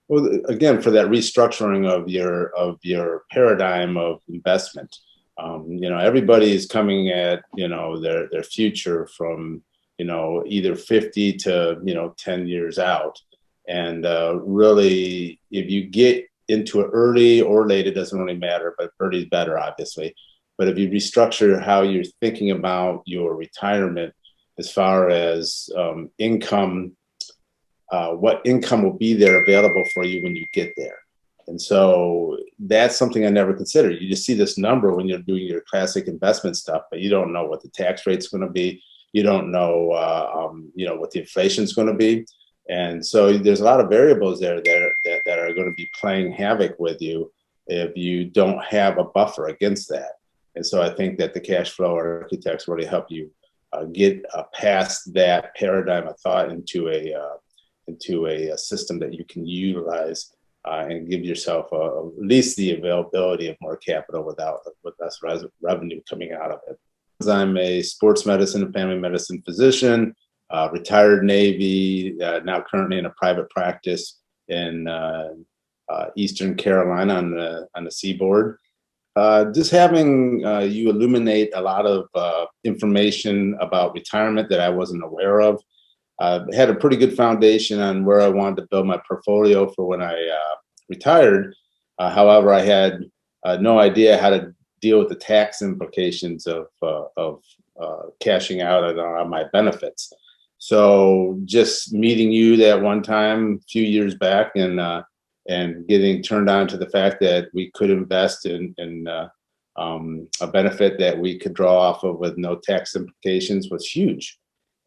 Well, again, for that restructuring of your paradigm of investment, everybody is coming at their future from either 50 to 10 years out, and really, if you get into it early or late, it doesn't really matter, but early is better, obviously. But if you restructure how you're thinking about your retirement, as far as income, what income will be there available for you when you get there. And so that's something I never considered. You just see this number when you're doing your classic investment stuff, but you don't know what the tax rate's going to be. You don't know, what the inflation is going to be. And so there's a lot of variables there that are going to be playing havoc with you if you don't have a buffer against that. And so I think that the cash flow architects really help you get past that paradigm of thought into a system that you can utilize and give yourself at least the availability of more capital with less revenue coming out of it. I'm a sports medicine and family medicine physician, retired Navy, now currently in a private practice in Eastern Carolina on the seaboard. Just having you illuminate a lot of information about retirement that I wasn't aware of. Had a pretty good foundation on where I wanted to build my portfolio for when I retired. However, I had no idea how to deal with the tax implications of cashing out on my benefits. So just meeting you that one time a few years back and getting turned on to the fact that we could invest in a benefit that we could draw off of with no tax implications was huge.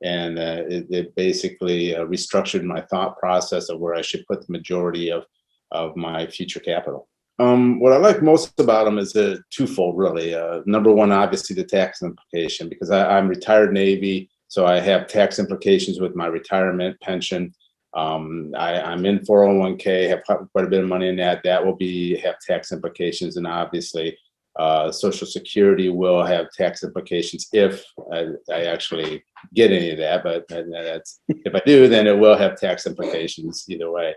And it basically restructured my thought process of where I should put the majority of my future capital. What I like most about them is twofold, really. Number one, obviously the tax implication, because I'm retired Navy, so I have tax implications with my retirement pension. I'm in 401k, have quite a bit of money in that. That will have tax implications, and obviously Social Security will have tax implications if I actually get any of that. But that's, if I do, then it will have tax implications either way.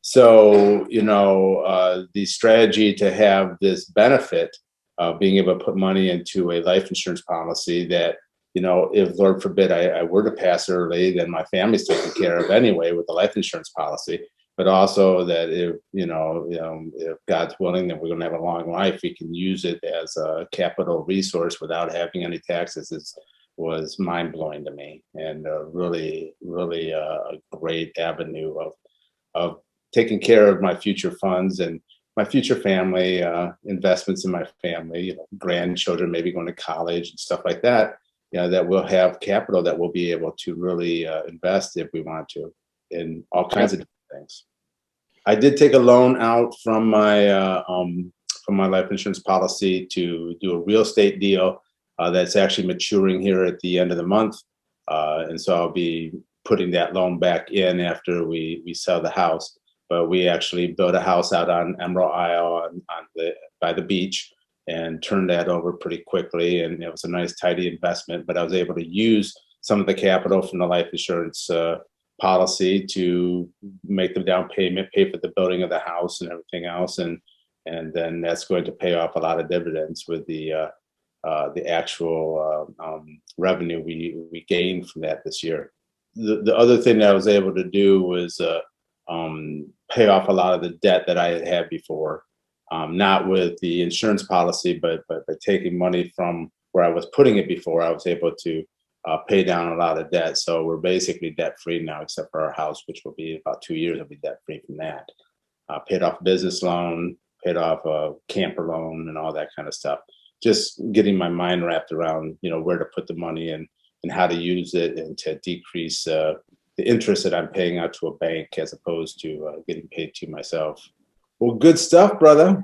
So, the strategy to have this benefit of being able to put money into a life insurance policy that, if Lord forbid I were to pass early, then my family's taken care of anyway with the life insurance policy. But also that if God's willing, that we're going to have a long life, we can use it as a capital resource without having any taxes. Was mind blowing to me, and really, really a great avenue of taking care of my future funds and my future family, investments in my family, grandchildren maybe going to college and stuff like that. That we'll have capital that we'll be able to really invest if we want to in all kinds of things. I did take a loan out from my life insurance policy to do a real estate deal that's actually maturing here at the end of the month, and so I'll be putting that loan back in after we sell the house. But we actually built a house out on Emerald Isle by the beach and turned that over pretty quickly, and it was a nice tidy investment. But I was able to use some of the capital from the life insurance policy to make the down payment, pay for the building of the house and everything else, and then that's going to pay off a lot of dividends with the actual revenue we gained from that this year. The other thing that I was able to do was pay off a lot of the debt that I had before, not with the insurance policy, but by taking money from where I was putting it before. I was able to pay down a lot of debt. So we're basically debt free now, except for our house, which will be about 2 years. I'll be debt free from that. Paid off business loan, paid off a camper loan, and all that kind of stuff. Just getting my mind wrapped around, where to put the money and how to use it, and to decrease the interest that I'm paying out to a bank as opposed to getting paid to myself. Well, good stuff, brother.